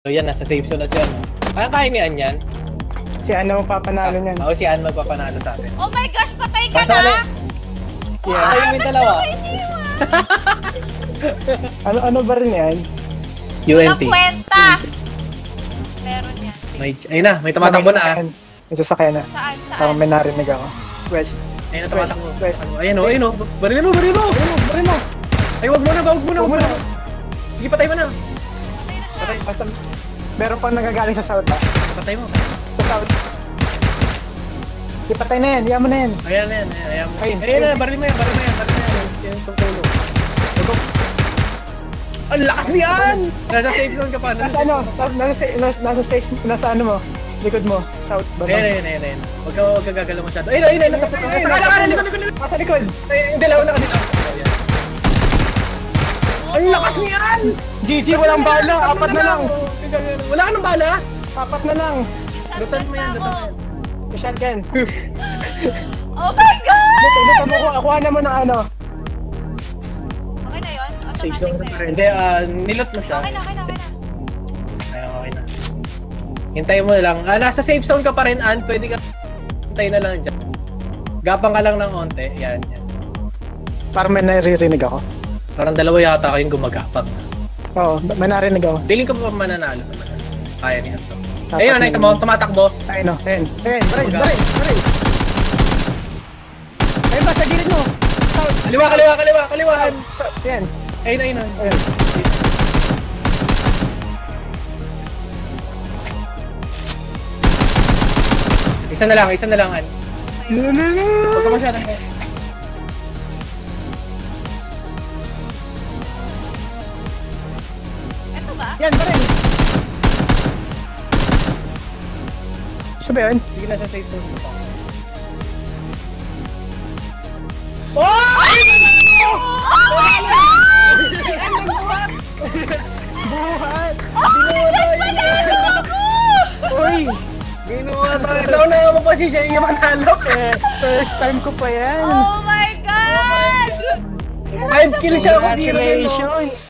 So yan, nasa safe zone na siya. Kaya ni Ann yan. Si Ann magpapanalo niyan. Oo, si Ann magpapanalo sa atin. Oh my gosh, patay ka Pasok na! Yeah. Ay, yung dalawa. Ano ba rin yan? UMP. Walang kwenta! Meron yan. Ayun na, may tumatakbo na ah. May sasakyan na. Saan? Parang may narinig ako. West. Ayun na, tumatakbo. West. Ayun o. Baril mo. Ay, wag mo na. Sige, patay mo na. Basta, meron pang nagagaling sa south ah. Patay mo. Sa south. Ipatay na yan, hiya mo na yan. Ayan mo. Ayun na, baril mo yan. Yan yung tungtulo. Ang lakas niyan! Nasa safe zone ka pa. Nasa ano? Nasa safe, nasa ano mo? Likod mo, south. Ayan. Huwag ka gagalaw masyado. Ayun, nasa puto. Nasa likod. Yung dalawa na kasi. Ang lakas niyan! GG, walang bala. Apat na lang. Wala ka ng bala? Apat na lang. Lutan mo yan. Shotgun. Oh my God! Lutan mo ko. Akuha na mo ng ano. Okay na yun? Safe zone na rin. Hindi, nilot mo siya. Okay na. Ayun, okay na. Hintayin mo lang. Nasa safe zone ka pa rin, Ann. Pwede ka hintayin na lang dyan. Gapang ka lang ng onte. Yan. Parang may naririnig ako. Parang dalawa yata kayong gumagapang. Oo, may narinig ako. Feeling ko pa mananalo naman. Kaya niya ito. Ayun, nakita mo, tumatakbo. Ayun o, ayun. Ayun, baray. Ayun ba, sa gilid mo. South. Kaliwa. Yan. Ayun. Isa na lang, Ann. Huwag ka masyadong. Ito ba? Yan, baray. Siya ba yun? Sige na sa safe zone mo pa. Buhat! Uy! Binuha tayo. Ikaw na nga pa siya yung manalo. First time ko pa yan. Oh my God! 5 kills siya ako. Congratulations!